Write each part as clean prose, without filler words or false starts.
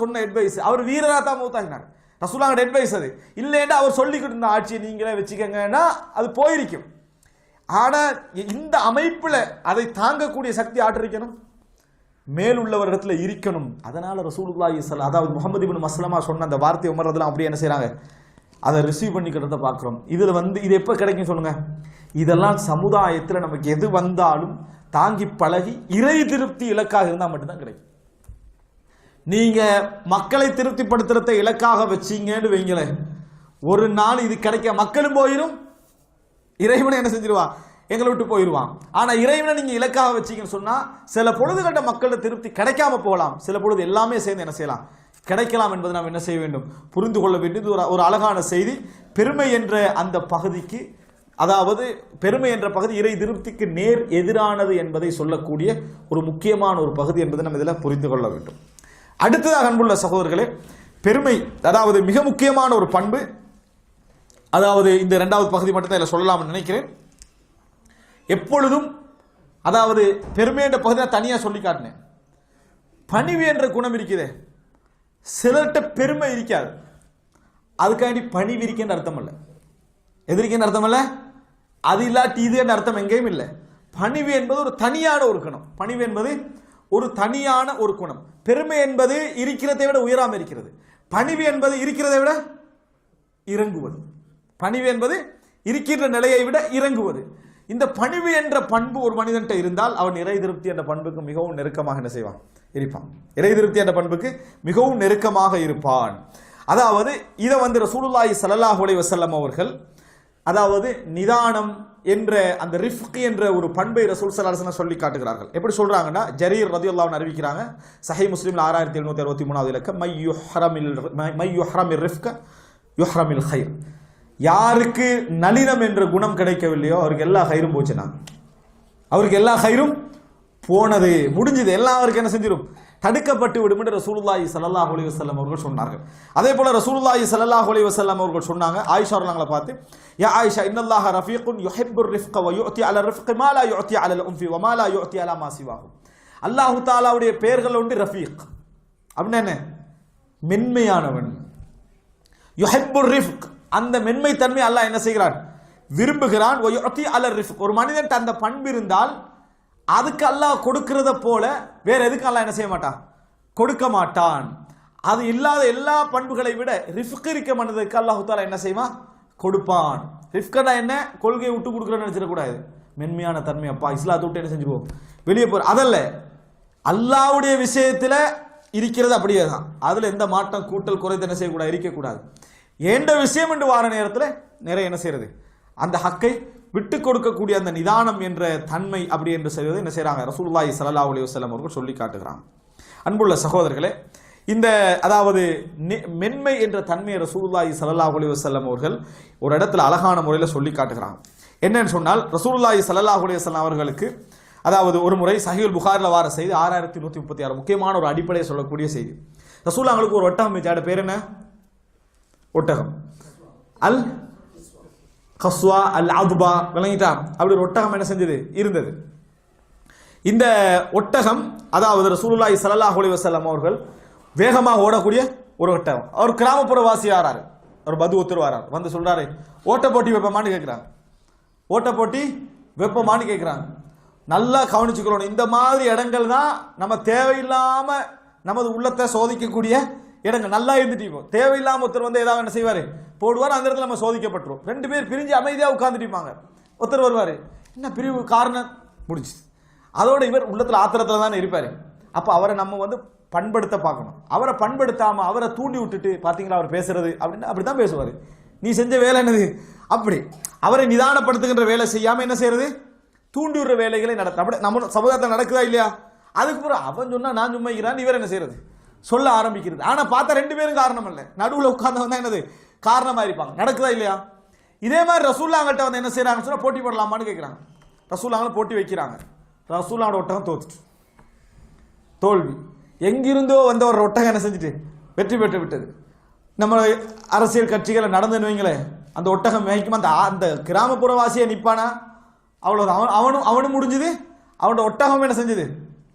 சொன்ன அட்வைஸ் அவர் வீரரா தான் மூத்தாகினார். ரசூலுல்லாஹ்வோட அட்வைஸ் அது இல்லைன்னா அவர் சொல்லிக்கிட்டு இருந்த ஆட்சியை நீங்களே வச்சுக்கங்கன்னா அது போயிருக்கும். ஆனா இந்த அமைப்புல அதை தாங்கக்கூடிய சக்தி ஆற்றிருக்கணும், மேலுள்ளவரிடத்துல இருக்கணும். அதனால ரசூலுல்லாஹி ஸல்லல்லாஹு அதாவது முஹம்மது இப்னு மஸ்லமா சொன்ன அந்த வார்த்தை உமர் ரலியல்லாஹு அப்படியே என்ன செய்றாங்க, அதை ரிசீவ் பண்ணிக்கிறத பார்க்கிறோம். இதுல இது எப்ப கிடைக்கும் சொல்லுங்க? இதெல்லாம் சமுதாயத்தில் நமக்கு எது வந்தாலும் தாங்கி பழகி இறை திருப்தி இலக்காக இருந்தால் மட்டும்தான் கிடைக்கும். நீங்க மக்களை திருப்திப்படுத்துறத இலக்காக வச்சீங்கன்னு வைங்களேன், ஒரு நாள் இது கிடைக்க மக்களும் போயிடும், இறைவனை என்ன செஞ்சிருவா, எங்களை விட்டு போயிடுவான். ஆனா இறைவனை நீங்க இலக்காக வச்சீங்கன்னு சொன்னா சில பொழுதுகட்ட மக்களோட திருப்தி கிடைக்காம போகலாம், சில பொழுது எல்லாமே சேர்ந்து என்ன செய்யலாம், கிடைக்கலாம் என்பதை நாம் என்ன செய்ய வேண்டும், புரிந்து கொள்ள வேண்டியது ஒரு அழகான செய்தி. பெருமை என்ற அந்த பகுதிக்கு, அதாவது பெருமை என்ற பகுதி இறை திருப்திக்கு நேர் எதிரானது என்பதை சொல்லக்கூடிய ஒரு முக்கியமான ஒரு பகுதி என்பதை நம்ம இதில் புரிந்து கொள்ள வேண்டும். அடுத்ததாக அன்புள்ள சகோதரர்களே, பெருமை அதாவது மிக முக்கியமான ஒரு பண்பு. அதாவது இந்த இரண்டாவது பகுதி மட்டும் தான் இதில் சொல்லலாம்னு நினைக்கிறேன். எப்பொழுதும் அதாவது பெருமை என்ற பகுதி நான் தனியாக சொல்லி காட்டினேன். பணிவு என்ற குணம் இருக்குதே, சிலர்கிட்ட பெருமை இருக்காது, அதுக்காண்டி பணிவு இருக்கின்ற அர்த்தம் அல்ல. எதிர்க்கின்ற அர்த்தம் அல்ல, அது இல்லாட்டி இது என்ற அர்த்தம் எங்கேயும் இல்லை. பணிவு என்பது ஒரு தனியான ஒரு குணம். பணிவு என்பது ஒரு தனியான ஒரு குணம். பெருமை என்பது இருக்கிறதை விட உயராம இருக்கிறது. பணிவு என்பது இருக்கிறதை விட இறங்குவது. பணிவு என்பது இருக்கின்ற நிலையை விட இறங்குவது. இந்த பணிவு என்ற பண்பு ஒரு மனிதன்கிட்ட இருந்தால் அவன் இறை திருப்தி என்ற பண்புக்கு மிகவும் நெருக்கமாக என்ன செய்வான், இருப்பான். இறை திருப்தி என்ற பண்புக்கு மிகவும் நெருக்கமாக இருப்பான். அதாவது இதை ரசூலுல்லாஹி ஸல்லல்லாஹு அலைஹி வஸல்லம் அவர்கள் அதாவது நிதானம் என்ற அந்த ரிஃப்க் என்ற ஒரு பண்பை ரசூல் ஸல்லல்லாஹு அலைஹி வஸல்லம் சொல்லி காட்டுகிறார்கள். எப்படி சொல்றாங்கன்னா, ஜரீர் ரலியல்லாஹு அன்ஹு அறிவிக்கிறாங்க, சஹீஹ் முஸ்லிம்ல 6763வது இலக்கம், மை யுஹ்ரமிர் ரிஃப்க யுஹ்ரமில் கைர். யாருக்கு நளினம் என்ற குணம் கிடைக்கவில்லையோ அவருக்கு எல்லா கயிறும் போச்சுனா, அவருக்கு எல்லா கயிறும் போனது, முடிஞ்சது, எல்லாம் அவருக்கு என்ன செஞ்சிடும், தடுக்கப்பட்டு விடும் என்று ரசூலுல்லாஹி ஸல்லல்லாஹு அலைஹி வஸல்லம் அவர்கள் சொன்னார்கள். அதே போல ரசூலுல்லாஹி ஸல்லல்லாஹு அலைஹி வஸல்லம் அவர்கள் சொன்னாங்க, ஆயிஷா ரலியல்லாஹு பார்த்து, யா ஆயிஷா இன்னல்லாஹ ரஃபீகுன் யுஹிப்புர் ரிஃப்க வ யுஅதி அலா ரிஃப்கி மா லா யுஅதி அலல் உன்ஃபி வ மா லா யுஅதி அலா மா சிவாஹு. அல்லாஹ் தஆலாவுடைய பெயர்கள் உண்டு ரஃபீக், அப்படின்னா என்ன, மென்மையானவன். யுஹிப்புர் ரிஃப்க், அந்த மென்மை தன்மை அல்லாஹ் என்ன செய்கிறான், விரும்புகிறான். வ யுஅதி அலல் ரிஃப்க், ஒரு மனிதன் அந்த பண்பு இருந்தால் அதுக்கு அல்லாஹ் கொடுக்கிறத போல வேற எதுக்கு அல்லாஹ் என்ன செய்ய மாட்டான், கொடுக்க மாட்டான். அது இல்லாத எல்லா பண்புகளை விட ரிஃப்க் இருக்க மனிதனுக்கு அல்லாஹ் தஆலா என்ன செய்வான், கொடுப்பான். ரிஃப்கனா என்ன, கொள்கையை விட்டு கொடுக்குறேன்னு நினைச்சிடக்கூடாது, மென்மையான தன்மை. அப்பா இஸ்லாத்தை விட்டு என்ன செஞ்சுருவோம், வெளியே போற அதல்ல, அல்லாஹ்வுடைய விஷயத்துல இருக்கிறது அப்படியே தான், அதுல எந்த மாற்றம் கூட்டல் குறைத்து என்ன செய்யக்கூடாது, இருக்கக்கூடாது. எந்த விஷயம் என்று வார நேரத்தில் நிறைய என்ன செய்யறது, அந்த ஹக்கை விட்டு கொடுக்கக்கூடிய அந்த நிதானம் என்ற தன்மை அப்படி என்று செய்வது என்ன செய்யறாங்க, ரசூலுல்லாஹி ஸல்லல்லாஹு அலைஹி வஸல்லம் அவர்கள் சொல்லி காட்டுகிறாங்க. அன்புள்ள சகோதரர்களே, இந்த அதாவது மென்மை என்ற தன்மையை ரசூலுல்லாஹி ஸல்லல்லாஹு அலைஹி வஸல்லம் அவர்கள் ஒரு இடத்துல அழகான முறையில் சொல்லி காட்டுகிறாங்க. என்னன்னு சொன்னால், ரசூலுல்லாஹி ஸல்லல்லாஹு அலைஹி வஸல்லம் அவர்களுக்கு அதாவது ஒரு முறை சஹீஹுல் புகாரில் வார செய்தி 6136 முக்கியமான ஒரு அடிப்படையை சொல்லக்கூடிய செய்தி. ரசூலுல்லாஹ்வுக்கு ஒரு ஒட்டகம் வச்சாட பேர் என்ன, ஒட்டகம் அல் கஸ்வா அல் அதுபா, விளங்கிட்டா, அப்படி ஒரு ஒட்டகம் என்ன செஞ்சது இருந்தது. இந்த ஒட்டகம் அதாவது ரசூலுல்லாஹி ஸல்லல்லாஹு அலைஹி வஸல்லம் அவர்கள் வேகமாக ஓடக்கூடிய ஒரு ஒட்டகம். அவர் கிராமப்புற வாசி ஆறாரு, அவர் பது ஒருத்தர் வரார், வந்து சொல்றாரு, ஓட்ட போட்டி வெப்பமானு கேட்கிறாங்க. ஓட்ட போட்டி வெப்பமானு கேட்கிறாங்க. நல்லா கவனிச்சுக்கிறோம், இந்த மாதிரி இடங்கள் தான் நம்ம தேவையில்லாம நமது உள்ளத்தை சோதிக்கக்கூடிய இடங்கள். நல்லா இருந்துட்டு தேவையில்லாம ஒருத்தர் வந்து ஏதாவது என்ன செய்வாரு, போடுவார், அந்த இடத்துல நம்ம சோதிக்கப்பட்டுரும். ரெண்டு பேர் பிரிஞ்சு அமைதியாக உட்கார்ந்துட்டு இருப்பாங்க. ஒருத்தர் வருவாரு, என்ன பிரிவு காரணம் முடிச்சு, அதோட இவர் உள்ளத்துல ஆத்திரத்துல தானே இருப்பாரு. அப்ப அவரை நம்ம வந்து பண்படுத்த பார்க்கணும். அவரை பண்படுத்தாம அவரை தூண்டி விட்டுட்டு பாத்தீங்களா அவர் பேசுறது அப்படின்னு அப்படித்தான் பேசுவாரு. நீ செஞ்ச வேலை என்னது, அப்படி அவரை நிதானப்படுத்துகின்ற வேலை செய்யாம என்ன செய்யறது, தூண்டி விடுற வேலைகளை நடத்த. அப்படி நம்ம சமுதாயத்தில் நடக்குதா இல்லையா? அதுக்கு பிறகு அவன் சொன்னா நான் சும்மா இருக்கிறான், இவர் என்ன செய்யறது, சொல்ல ஆரம்பிக்கிறது. ஆனா பார்த்தா ரெண்டு பேரும் காரணம் இல்லை, நடுவில் உட்கார்ந்தவன் தான் என்னது காரணமா இருப்பாங்க. நடக்குதா இல்லையா? இதே மாதிரி ரசூலுல்லாஹ்கிட்ட வந்து என்ன செய்யறாங்க சொன்னா, போட்டி போடலாமான்னு கேட்கிறாங்க. ரசூலுல்லாஹ் போட்டி வைக்கிறாங்க. ரசூலுல்லாஹோட ஒட்டகம் தோத்துட்டு, தோல்வி. எங்கிருந்தோ வந்த ஒரு ஒட்டகம் என்ன செஞ்சுட்டு வெற்றி பெற்று விட்டது. நம்ம அரசியல் கட்சிகளை நடந்துன்னு வைங்களேன், அந்த ஒட்டகம் மேய்க்குமா, அந்த கிராமப்புறவாசியை நிற்பானா, அவ்வளவுதான், அவனும் முடிஞ்சது, அவனோட ஒட்டகம் என்ன செஞ்சது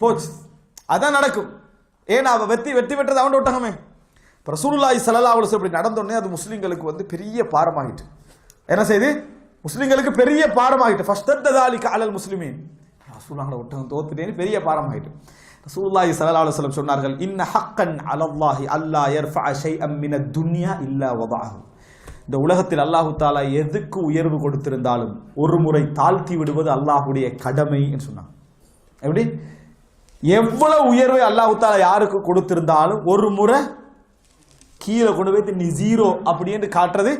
போச்சு. அதான் நடக்கும். ஏன்னா அவ வெற்றி பெற்றது அவன் ஒட்டகமே. ரசூலுல்லாஹி ஸல்லல்லாஹு அலைஹி வஸல்லம் இப்படி நடந்தோடனே அது முஸ்லிம்களுக்கு வந்து பெரிய பாரமாகிட்டு. என்ன செய்து முஸ்லிம்களுக்கு பெரிய பாரமாகிட்டு. ஃபஸ்தததாலிக அலல் முஸ்லிமீன், ரசூலுல்லாஹி ஒட்டகம் தோத்துட்டேன்னு பெரிய பாரமாகிட்டு. ரசூலுல்லாஹி ஸல்லல்லாஹு அலைஹி வஸல்லம் சொன்னார்கள், இன்ன ஹக்கன் அலல்லாஹி அல்லா யர்ஃபஅ ஷைஅன் மினத் துன்யா இல்லா வதஅஹு. இந்த உலகத்தில் அல்லாஹு தாலா எதுக்கு உயர்வு கொடுத்திருந்தாலும் ஒரு முறை தாழ்த்தி விடுவது அல்லாஹுடைய கடமை என்று சொன்னாங்க. எப்படி? எவ்வளவு உயர்வை அல்லாஹு தாலா யாருக்கு கொடுத்திருந்தாலும் ஒரு முறை கீழே கொண்டு போய் நீ ஜீரோ அப்படி என்று காட்டுறது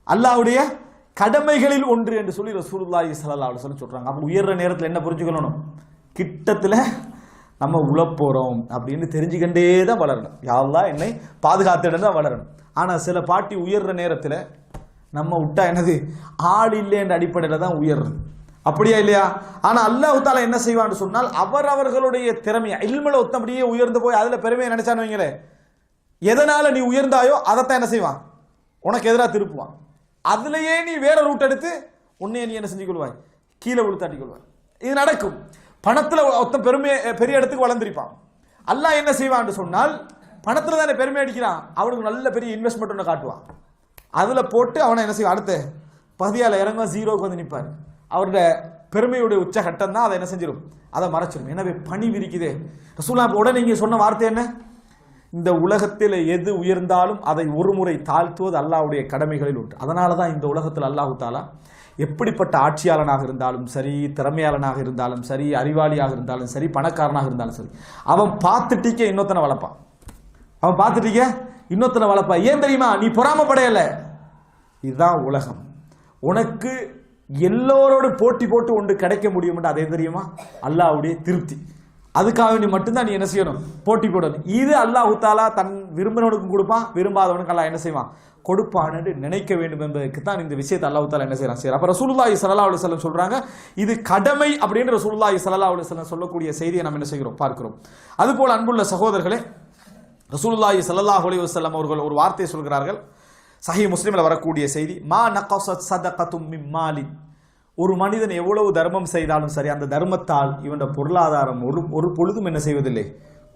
அல்லாஹ்வுடைய கடமைகளில் ஒன்று என்று சொல்லி ரசூலுல்லாஹி ஸல்லல்லாஹு அலைஹி வஸல்லம் சொல்றாங்க. அப்ப உயர்ற நேரத்தில் என்ன புரிஞ்சுக்கணும்? கிட்டத்துல நம்ம உழப்போறோம் அப்படின்னு தெரிஞ்சுக்கிட்டே தான் வளரணும். யா அல்லாஹ் என்னை பாதுகாத்துடன் தான் வளரணும். ஆனா சில பாட்டி உயர்ற நேரத்தில் நம்ம விட்டா என்னது ஆள் இல்லை என்ற அடிப்படையில் தான் உயர்றது. அப்படியா இல்லையா? ஆனா அல்லாஹ் தாலா என்ன செய்வான்னு சொன்னால் அவரவர்களுடைய திறமையை இல்முல ஒத்தபடியே உயர்ந்து போய் அதுல பெருமையை நினைச்சான்னு வைங்களே, எதனால நீ உயர்ந்தாயோ அதைத்தான் என்ன செய்வான்? உனக்கு எதிராக திருப்புவான். அதுலயே நீ வேற ரூட் எடுத்து உன்னைய நீ என்ன செஞ்சு கொள்வாய்? கீழே விழுத்தாட்டி கொள்வாய். இது நடக்கும். பணத்துல ஒருத்தன் பெரிய இடத்துக்கு வளர்ந்திருப்பான். அல்லாஹ் என்ன செய்வான்னு சொன்னால் பணத்துல தானே பெருமை அடிக்கிறான், அவனுக்கு நல்ல பெரிய இன்வெஸ்ட்மெண்ட் ஒன்று காட்டுவான். அதுல போட்டு அவனை என்ன செய்வான்? அடுத்த பகுதியால இறங்க ஜீரோக்கு வந்து நிற்பார். அவருடைய பெருமையுடைய உச்சகட்டம் தான் அதை என்ன செஞ்சிடும்? அதை மறைச்சிடும். எனவே பணி விரிக்குதே. ரசூலுல்லாஹ் உடனே நீங்க சொன்ன வார்த்தை என்ன? இந்த உலகத்தில் எது உயர்ந்தாலும் அதை ஒரு முறை தாழ்த்துவது அல்லாஹ்வுடைய கடமைகளில் உண்டு. அதனால தான் இந்த உலகத்தில் அல்லாஹு தாலா எப்படிப்பட்ட ஆட்சியாளனாக இருந்தாலும் சரி, திறமையாளனாக இருந்தாலும் சரி, அறிவாளியாக இருந்தாலும் சரி, பணக்காரனாக இருந்தாலும் சரி, அவன் பார்த்துட்டீக்க இன்னொத்தனை வளர்ப்பான். அவன் பார்த்துட்டீங்க இன்னொத்தனை வளர்ப்பா. ஏன் தெரியுமா? நீ பொறாமப்படையல. இதுதான் உலகம். உனக்கு எல்லோரோடு போட்டி போட்டு ஒன்று கிடைக்க முடியும். அதே தெரியுமா? அல்லாஹ்வுடைய திருப்தி. அதுக்காக நீ மட்டும்தான் நீ என்ன செய்யணும்? போட்டி போடணும். இது அல்லாஹ் தாலா தன் விரும்பினவனுக்கும் கொடுப்பான், விரும்பாதவனுக்கு அல்லாஹ் என்ன செய்வான்? கொடுப்பான் என்று நினைக்க வேண்டும் என்பதற்கு தான் இந்த விஷயத்தை அல்லாஹ் தாலா என்ன செய்யறான்? சரி, அப்ப ரசூலுல்லாஹி ஸல்லல்லாஹு அலைஹி வஸல்லம் சொல்றாங்க இது கடமை அப்படின்னு ரசூலுல்லாஹி ஸல்லல்லாஹு அலைஹி வஸல்லம் சொல்லக்கூடிய செய்தியை நம்ம என்ன செய்கிறோம்? பார்க்கிறோம். அதுபோல் அன்புள்ள சகோதரர்களே, ரசூலுல்லாஹி ஸல்லல்லாஹு அலைஹி வஸல்லம் அவர்கள் ஒரு வார்த்தை சொல்கிறார்கள். சஹீஹ் முஸ்லிம்ல வரக்கூடிய செய்தி, மா நகஸத் ஸதகத்தும் மின் மாலின். ஒரு மனிதன் எவ்வளவு தர்மம் செய்தாலும் சரி, அந்த தர்மத்தால் இவன் பொருளாதாரம் ஒரு பொழுதும் என்ன செய்வதில்லை?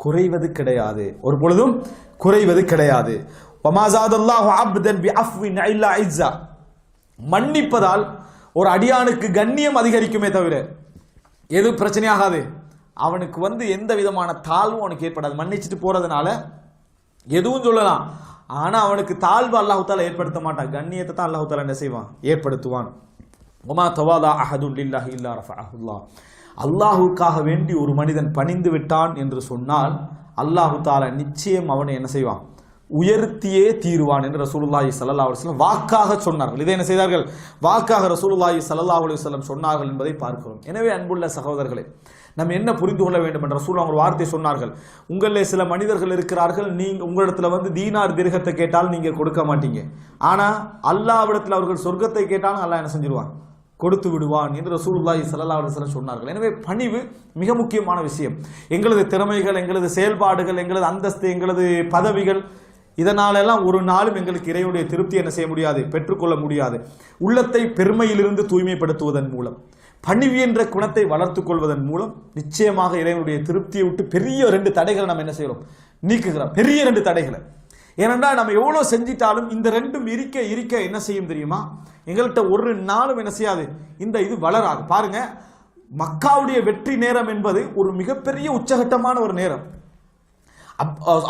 குறைவது கிடையாது. ஒரு பொழுதும் குறைவது கிடையாது. மன்னிப்பதால் ஒரு அடியானுக்கு கண்ணியம் அதிகரிக்குமே தவிர எது பிரச்சனையாகாது. அவனுக்கு வந்து எந்த விதமான தாழ்வும் அவனுக்கு ஏற்படாது. மன்னிச்சுட்டு போறதுனால எதுவும் சொல்லலாம், ஆனா அவனுக்கு தாழ்வு அல்லாஹ் தஆலா ஏற்படுத்த மாட்டான். கண்ணியத்தை தான் அல்லாஹ் தஆலா என்ன செய்வான்? ஏற்படுத்துவான். ஒமா தவாதா அஹதுன் லில்லாஹி இல்லா ரஃபஅஹுல்லாஹ். அல்லாஹுக்காக வேண்டி ஒரு மனிதன் பணிந்து விட்டான் என்று சொன்னால் அல்லாஹு தஆலா நிச்சயம் அவனை என்ன செய்வான்? உயர்த்தியே தீருவான் என்று ரசூலுல்லாஹி ஸல்லல்லாஹு அலைஹி வஸல்லம் வாக்காக சொன்னார்கள். இதை என்ன செய்தார்கள்? வாக்காக ரசூலுல்லாஹி ஸல்லல்லாஹு அலைஹி வஸல்லம் சொன்னார்கள் என்பதை பார்க்கிறோம். எனவே அன்புள்ள சகோதரர்களே, நம்ம என்ன புரிந்து கொள்ள வேண்டும் என்ற ரசூலுல்லாஹ் ஒரு வார்த்தை சொன்னார்கள். உங்களிலே சில மனிதர்கள் இருக்கிறார்கள், நீங்க உங்களிடத்துல வந்து தீனார் திர்ஹத்தை கேட்டால் நீங்க கொடுக்க மாட்டீங்க. ஆனா அல்லாஹ்விடத்தில் அவர்கள் சொர்க்கத்தை கேட்டாலும் அல்லாஹ் என்ன செஞ்சிருவான்? கொடுத்து விடுவான் என்று ரசூலுல்லாஹி ஸல்லல்லாஹு அலைஹி வஸல்லம் சொன்னார்கள். எனவே பணிவு மிக முக்கியமான விஷயம். எங்களது திறமைகள், எங்களது செயல்பாடுகள், எங்களது அந்தஸ்து, எங்களது பதவிகள், இதனாலெல்லாம் ஒரு நாளும் எங்களுக்கு இறைவனுடைய திருப்தி என்ன செய்ய முடியாது? பெற்றுக்கொள்ள முடியாது. உள்ளத்தை பெருமையிலிருந்து தூய்மைப்படுத்துவதன் மூலம், பணிவு என்ற குணத்தை வளர்த்துக் கொள்வதன் மூலம் நிச்சயமாக இறைவனுடைய திருப்தியை விட்டு பெரிய 2 தடைகளை நம்ம என்ன செய்யறோம்? நீக்குகிறோம். பெரிய 2 தடைகளை. ஏனென்றால் நம்ம எவ்வளவு செஞ்சிட்டாலும் இந்த 2ம் இருக்க என்ன செய்யும் தெரியுமா? எங்கள்கிட்ட ஒரு நாளும் என்ன செய்யாது? இந்த இது வளராது. பாருங்க, மக்காவுடைய வெற்றி நேரம் என்பது ஒரு மிகப்பெரிய உச்சகட்டமான ஒரு நேரம்.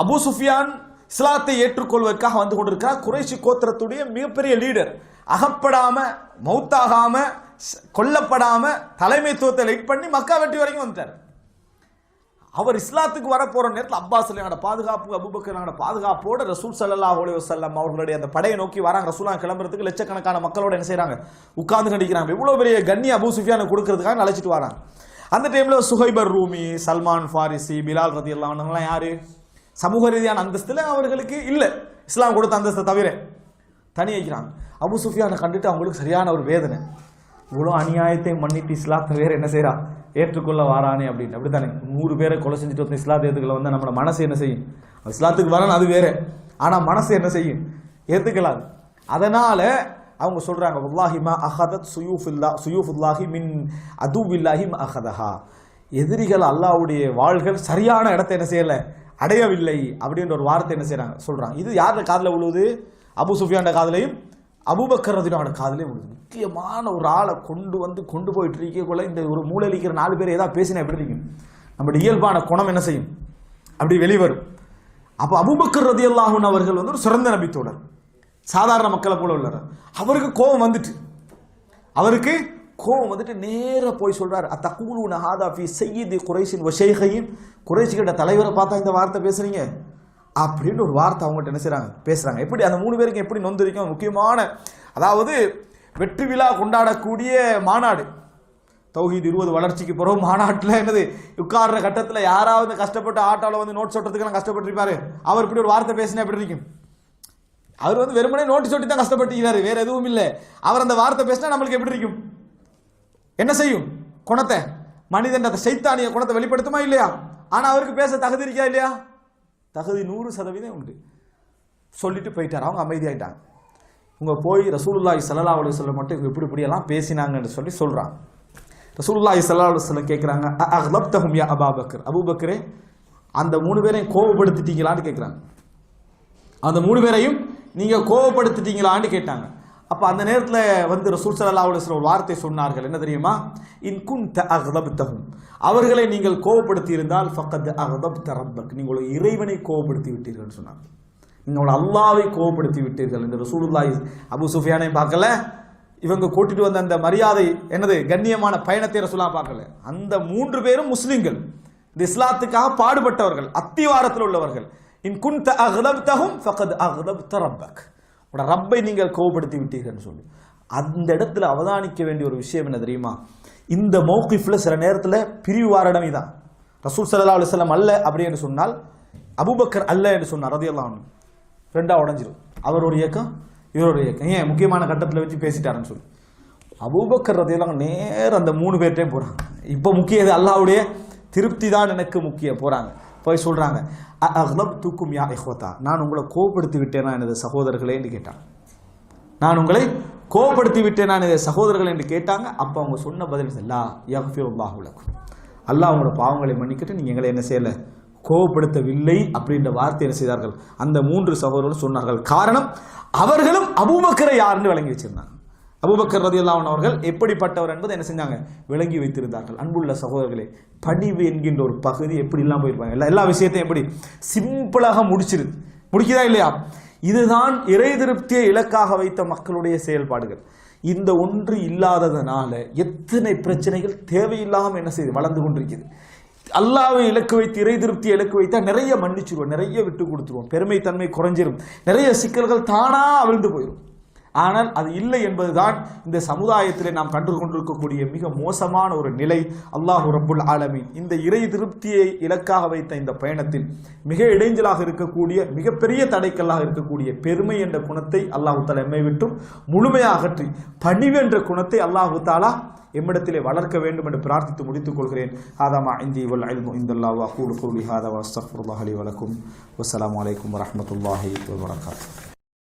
அபூ சுஃபியான் இஸ்லாத்தை ஏற்றுக்கொள்வதற்காக வந்து கொண்டிருக்கிறார். குறைஷி கோத்திரத்துடைய மிகப்பெரிய லீடர். அகப்படாம, மௌத்தாகாம, கொல்லப்படாம தலைமைத்துவத்தை லைட் பண்ணி மக்கா வெற்றி வரைக்கும் வந்துட்டார். அவர் இஸ்லாத்துக்கு வரப்போற நேரத்தில் அப்பாஸ் அலியோட பாதுகாப்பு, அபூபக்கரோட பாதுகாப்போட ரசூல் ஸல்லல்லாஹு அலைஹி வஸல்லம் அவர்களுடைய அந்த படையை நோக்கி வராங்க. ரசூலுல்லாஹ் கிளம்புறதுக்கு லட்சக்கணக்கான மக்களோட என்ன செய்றாங்க? உட்கார்ந்து கண்டிக்கிறாங்க. எவ்வளவு பெரிய கண்ணி அபூ சுஃபியானுக்கு கொடுக்கறதுக்காக அழைச்சிட்டு வராங்க. அந்த டைம்ல சுஹைபர் ரூமி, சல்மான் ஃபாரிசி, பிலால் ரதியல்லாஹு அன்ஹுலாம் யாரு? சமூக ரீதியான அந்தஸ்துல அவர்களுக்கு இல்ல, இஸ்லாம் கொடுத்த அந்தஸ்தை தவிர தனி வைக்கிறாங்க. அபூ சுஃபியானை கண்டுட்டு அவங்களுக்கு சரியான ஒரு வேதனை. இவ்வளோ அநியாயத்தை மன்னிட்டு இஸ்லாத்தை வேற என்ன செய்யறா? ஏற்றுக்கொள்ள வாரானே அப்படின்னு. அப்படித்தானே 100 பேரை கொலை செஞ்சுட்டு வந்து இஸ்லாத்தை ஏற்றுக்கல வந்து நம்மளோட மனசு என்ன செய்யும்? இஸ்லாத்துக்கு வரணும் அது வேற, ஆனா மனசு என்ன செய்யும்? ஏற்றுக்கலாது. அதனால அவங்க சொல்றாங்க, வல்லாஹி மா அஹதத் சுயூஃபுல்லாஹி மின் அதுவில்லாஹி மா அஹதஹா. எதிரிகள் அல்லாஹ்வுடைய வாள்கள் சரியான இடத்தை என்ன செய்யல? அடையவில்லை அப்படின்ற ஒரு வார்த்தை என்ன செய்றாங்க சொல்றாங்க. இது யாரோட காதுல விழுவுது? அபூ சுஃபியான் காதுலையும் அபூபக்கர் ரலியல்லாஹு அன்ஹு காதுலையும் விழுது. முக்கியமான ஒரு ஆளை கொண்டு போயிட்டு இருக்கக்குள்ள இந்த ஒரு மூளையிலிக்கிற 4 பேர் ஏதாவது பேசினா எப்படி இருக்கும்? நம்முடைய இயல்பான குணம் என்ன செய்யும்? அப்படி வெளிவரும். அப்போ அபூபக்கர் ரலியல்லாஹு அன்ஹு அவர்கள் ஒரு சிறந்த நபித்தோடர், சாதாரண மக்களை போல உள்ளார். அவருக்கு கோபம் வந்துட்டு நேர போய் சொல்றாரு, அத்தகூலுன ஹாதா ஃபீ சய்யிதி குரைஷின் வ ஷைஹின், குறைஷிகிட்ட தலைவரை பார்த்தா இந்த வார்த்தை பேசுறீங்க அப்படின்னு ஒரு வார்த்தை அவங்ககிட்ட என்ன செய்றாங்க பேசுறாங்க. எப்படி அந்த 3 பேருக்கு எப்படி நொந்திருக்கும்? முக்கியமான அதாவது வெற்றி விழா கொண்டாடக்கூடிய மாநாடு, தௌஹீத் 20 வளர்ச்சிக்கு பிறகு மாநாட்டில் என்னது உட்கார்ற கட்டத்தில் யாராவது கஷ்டப்பட்டு ஆட்டோவில் வந்து நோட் சொட்டுறதுக்கெல்லாம் கஷ்டப்பட்டிருப்பாரு. அவர் இப்படி ஒரு வார்த்தை பேசினா எப்படி இருக்கும்? அவர் வெறுமனே நோட்டு சொட்டி தான் கஷ்டப்பட்டுக்கிறாரு, வேற எதுவும் இல்லை. அவர் அந்த வார்த்தை பேசினா நம்மளுக்கு எப்படி இருக்கும்? என்ன செய்யும்? குணத்தை, மனிதன் சைத்தானிய குணத்தை வெளிப்படுத்துமா இல்லையா? ஆனால் அவருக்கு பேச தகுதி இருக்கா இல்லையா? தகுதி 100% உண்டு. சொல்லிட்டு போயிட்டார். அவங்க அமைதியாயிட்டாங்க. இவங்க போய் ரசூலுல்லாஹி ஸல்லல்லாஹு அலைஹி வஸல்லம் மட்டும் இப்படியெல்லாம் பேசினாங்கன்னு சொல்றாங்க. ரசூலுல்லாஹி ஸல்லல்லாஹு அலைஹி வஸல்லம் கேட்குறாங்க, அக்லப்தஹும் யா அபூபக்கர், அபூபக்கரே அந்த 3 பேரையும் கோபப்படுத்திட்டீங்களான்னு கேட்குறாங்க. அந்த 3 பேரையும் நீங்க கோபப்படுத்திட்டீங்களான்னு கேட்டாங்க. அப்ப அந்த நேரத்தில் ரசூல் ஸல்லல்லாஹு அலைஹி வஸல்லம் ஒரு வார்த்தை சொன்னார்கள். என்ன தெரியுமா? இன் குன்த அக்லப்தஹும், அவர்களை நீங்கள் கோபப்படுத்தி இருந்தால் ஃபக்கத் அக்லப்த ரப்பக், நீங்கள் இறைவனை கோபப்படுத்தி விட்டீர்கள் சொன்னாங்க. நீங்கள் அல்லாஹ்வை கோபப்படுத்தி விட்டீர்கள் என்று ரசூலுல்லாஹி அபூ சுஃபியானை பார்க்கல, இவங்க கூட்டிட்டு வந்த அந்த மரியாதை என்னது கண்ணியமான பயணத்தை ரசூலுல்லாஹ் பார்க்கல. அந்த 3 பேரும் முஸ்லிம்கள், இந்த இஸ்லாத்துக்காக பாடுபட்டவர்கள், அத்திவாரத்தில் உள்ளவர்கள். இன் குன்த அக்லப்தஹும் ஃபக்கத் அக்லப்த ரப்பக், ரப்பை நீங்கள் கோபப்படுத்தி விட்டீர்கள் சொல்லி. அந்த இடத்துல அவதானிக்க வேண்டிய ஒரு விஷயம் என்ன தெரியுமா? இந்த மௌகிஃப்ல சில நேரத்தில் பிரிவாரிடம் இதான். ரசூல் ஸல்லல்லாஹு அலைஹி வஸல்லம் அல்ல அப்படி என்று சொன்னால், அபூபக்கர் அல்ல என்று சொன்னார் ரலியல்லாஹு அன்ஹு, ரெண்டா உடஞ்சிரும். அவர் ஒரு இயக்கம், இவர் ஒரு இயக்கம். ஏன் முக்கியமான கட்டத்தில் வச்சு பேசிட்டாருன்னு சொல்லி அபூபக்கர் ரலியல்லாஹு நேரம் அந்த 3 பேர்ட்டையும் போறாங்க. இப்போ முக்கியது அல்லாஹ்வுடைய திருப்தி தான் எனக்கு முக்கியம். போறாங்க, போய் சொல்றாங்க, அக்லப்துக்கும் யா இஹ்வதா, நான் உங்களை கோபப்படுத்தி விட்டேனா எனது சகோதரர்களே என்று கேட்டாங்க. நான் உங்களை கோபப்படுத்தி விட்டேனா எனது சகோதரர்கள் என்று கேட்டாங்க. அப்போ அவங்க சொன்ன பதில், லா யக்ஃபிருல்லாஹு லக்கும், அல்லாஹ் உங்களோட பாவங்களை மன்னிக்கிட்டு நீங்க எங்களை என்ன செய்யல, கோபப்படுத்தவில்லை அப்படின்ற வார்த்தை என்ன செய்தார்கள் அந்த 3 சகோதரர்கள் சொன்னார்கள். காரணம், அவர்களும் அபூபக்கரை யாருன்னு விளங்கி வச்சிருந்தாங்க. அபூபக்கர் ரலியல்லாஹு அன்ஹு அவர்கள் எப்படிப்பட்டவர் என்பதை என்ன செஞ்சாங்க விளங்கி வைத்திருந்தார்கள். அன்புள்ள சகோதரர்களே, பணிவு என்கின்ற ஒரு பகுதி எப்படி இல்லாம போயிருப்பாங்க. எல்லா விஷயத்தையும் எப்படி சிம்பிளாக முடிக்குதா இல்லையா? இதுதான் இறை திருப்தியை இலக்காக வைத்த மக்களுடைய செயல்பாடுகள். இந்த ஒன்று இல்லாததனால எத்தனை பிரச்சனைகள் தேவையில்லாமல் என்ன செய்து வளர்ந்து கொண்டிருக்கிறது. அல்லாஹ்வை இலக்கு வைத்து இறை திருப்தியை இலக்கு வைத்தா நிறைய மன்னிச்சிருவோம், நிறைய விட்டு கொடுத்துருவோம், பெருமை தன்மை குறைஞ்சிரும், நிறைய சிக்கல்கள் தானா அவிழ்ந்து போயிடும். ஆனால் அது இல்லை என்பதுதான் இந்த சமுதாயத்திலே நாம் கண்டு கொண்டிருக்கக்கூடிய மிக மோசமான ஒரு நிலை. அல்லாஹ் ரப்புல் ஆலமீன் இந்த இறை திருப்தியை இலக்காக வைத்த இந்த பயணத்தில் மிக இடைஞ்சலாக இருக்கக்கூடிய, மிகப்பெரிய தடைக்கல்லாக இருக்கக்கூடிய பெருமை என்ற குணத்தை அல்லாஹு தஆலா எம்மை விட்டும் முழுமையாக அகற்றி பணிவு என்ற குணத்தை அல்லாஹு தஆலா எம்மிடத்திலே வளர்க்க வேண்டும் என்று பிரார்த்தித்து முடித்துக் கொள்கிறேன். ஹாதா மா இன்தி வல் இல்மு இன்தல்லாஹி வ அகூலு கௌலி ஹாதா வ அஸ்தக்ஃபிருல்லாஹ லி வ லக்கும். வஸ்ஸலாமு அலைக்கும் வ ரஹ்மத்துல்லாஹி வ பரகாத்துஹு.